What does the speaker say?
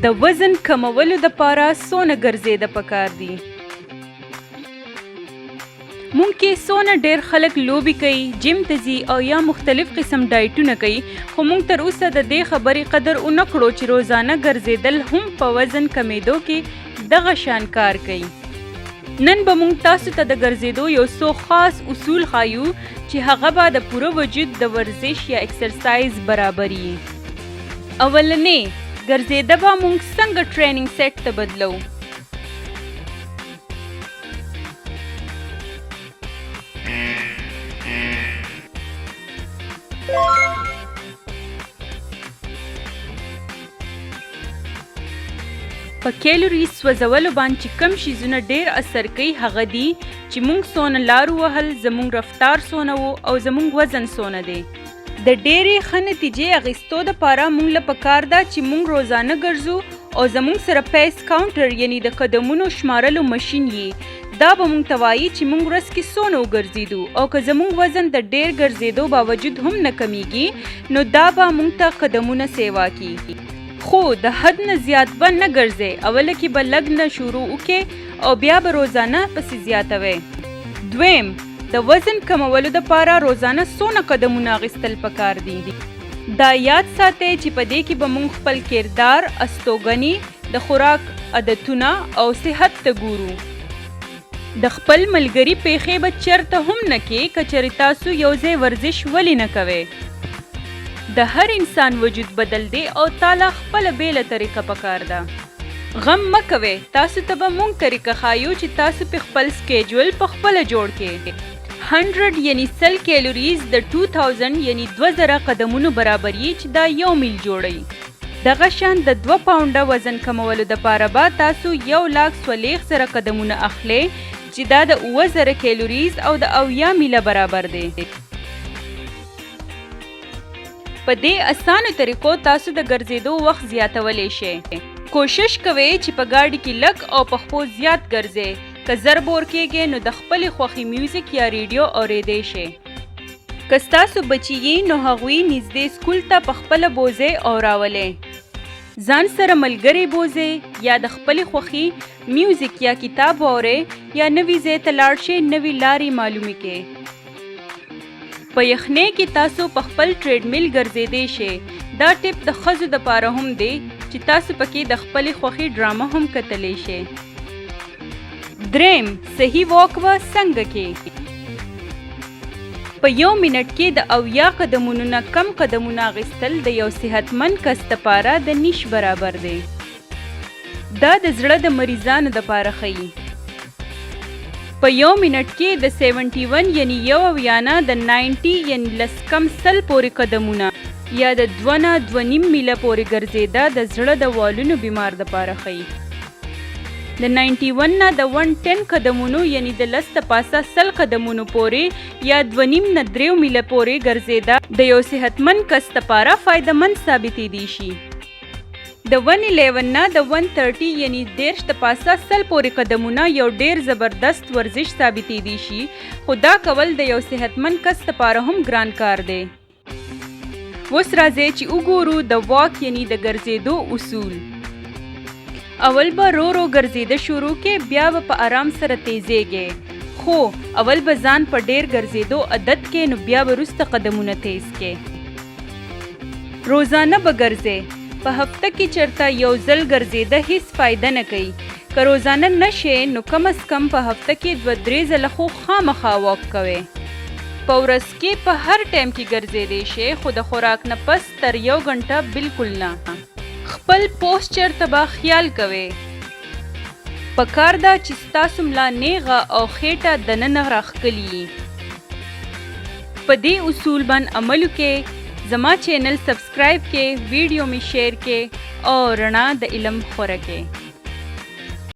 د وزن کمولو دپاره څونه ګرځېده پکار دي؟ مونږ کې څونه ډېر خلک لوبې کوي، جیم ته ځي او یا مختلف قسم ډایټونه کوي، خو مونږ تر اوسه د دې خبرې قدر ونه کړو چې روزانه ګرځېدل هم په وزن کمیدو کې دغه شان کار کوي. نن به مونږ تاسو ته د ګرځېدو یو څو خاص اصول ښایو چې هغه به د پوره وجود د ورزش یا اکسرسایز برابر وي. اولنې ګرځېده به مونږ څنګه ټریننګ سیټ ته بدلو. په کیلوري سوځولو باندې چې کم شیزونه ډېر اثر کوي هغه دي چې مونږ څونه لارو وهل، زمونږ رفتار څونه و او زمونږ وزن څونه دی. د ډېرې ښه نتیجې اخیستو دپاره مونږ له پکار ده چې مونږ روزانه ګرځو او زمونږ سره پیس کاونټر یعنی د قدمونو شمارلو مشین یي. دا به مونږ ته وایي چې مونږ ورځ کې څونه وګرځېدو او که زمونږ وزن د ډېر ګرځېدو باوجود هم نه کمیږي نو دا به مونږ ته قدمونه سیوا کیږي. خو د حد نه زیات به نه ګرځئ، اوله کې به لږ نه شروع وکړئ او بیا به روزانه پسې زیاتوئ. دویم، د وزن کمولو دپاره روزانه څونه قدمونه اخیستل پکار دي. دا یاد ساتئ چې په دې کې به مونږ خپل کردار، استوګنې، د خوراک عادتونه او صحت ته ګورو. د خپل ملګري پیښې به چېرته هم نه کې که چېرې تاسو یو ځای ورزش ولې نه کوئ. د هر انسان وجود بدل دی او تاله خپله بیله طریقه پکار ده. غم مه کوئ، تاسو ته به مونږ طریقه ښایو چې تاسو په خپل سکیجول په خپله جوړ کړئ. 100 یعنی 100 کیلوریز د 2000 یعنی 2000 قدمونو برابر یي چې دا یو میل جوړوي. دغه شان د 2 پاونډه وزن کمولو دپاره به تاسو 1,40,000 قدمونه اخلئ چې دا د 7000 کیلوریز او د 70 میله برابر دی. په دې اسانو طریقو تاسو د ګرځېدو وخت زیاتولی شئ. کوشش کوئ چې په ګاډي کې لږ او په خپو زیات ګرځئ. که زر بور کېږئ نو د خپلې خوښې میوزیک یا ریډیو اورېدی شئ. که ستاسو بچي یې نو هغوی نږدې سکول ته په خپله بوځئ او راولئ. ځان سره ملګری بوځئ یا د خپلې خوښې میوزیک یا کتاب واورئ یا نوي ځای ته لاړ شئ، نوي لارې معلومې کړئ. په یخنۍ کې تاسو په خپل ټریډ میل ګرځېدی شئ. دا ټپ د ښځو دپاره هم دی چې تاسو پکې د خپلې خوښې ډرامه هم کتلی شئ. دریم، صحیح واک به څنګه کې؟ په 1 منټ کې د 70 قدمونو نه کم قدمونه اخیستل د یو صحتمند کس دپاره د نیش برابر دی. دا د زړه د مریضانو دپاره ښیي. په 1 منټ کې د 71 یعنی 71 نه د 90 یعنی 10 کم 100 پورې قدمونه یا د 2 نه 2.5 میله پورې ګرځېده د زړه د والونو بیمار دپاره ښیي. د 91 نه د 110 قدمونو یعنی د 10 د پاسه 100 قدمونو پورې یا 2.5 نه 3 میله پورې ګرځېده د یو صحتمند کس دپاره فایدهمند ثابتېدی شي. د 111 نه د 130 یعنی 10 د پاسه 100 پورې قدمونه یو ډېر زبردست ورزش ثابتېدی شي، خو دا کول د یو صحتمند کس دپاره هم ګران کار دی. اوس راځئ چې وګورو د واک یعنی د ګرځېدو اصول. اول به رو رو ګرځېده شروع کې، بیا به په آرام سره تیزېږئ. خو اول به ځان په ډېر ګرځېدو عادت کې نو بیا به وروسته قدمونه تیز کې. روزانه به ګرځئ. په هفته کې چېرته یو ځل ګرځېده هیڅ فایده نه کوي. که روزانه نشئ نو کم از کم په هفته کې 2-3 ځله خو خامخا واک کوئ. په ورځ کې په هر ټایم کې ګرځېدی شئ، خو د خوراک نه پس تر 1 غنټه بالکل نه. خپل پوسچر ته به خیال کوئ. پکار ده چې ستاسو ملا نیغه او خېټه دننه راښکلي وي. په دې اصول باندې عمل وکړئ. زما چینل سبسکرایب کړئ، ویډیو می شیر کړئ او رڼا د علم خوره کړئ.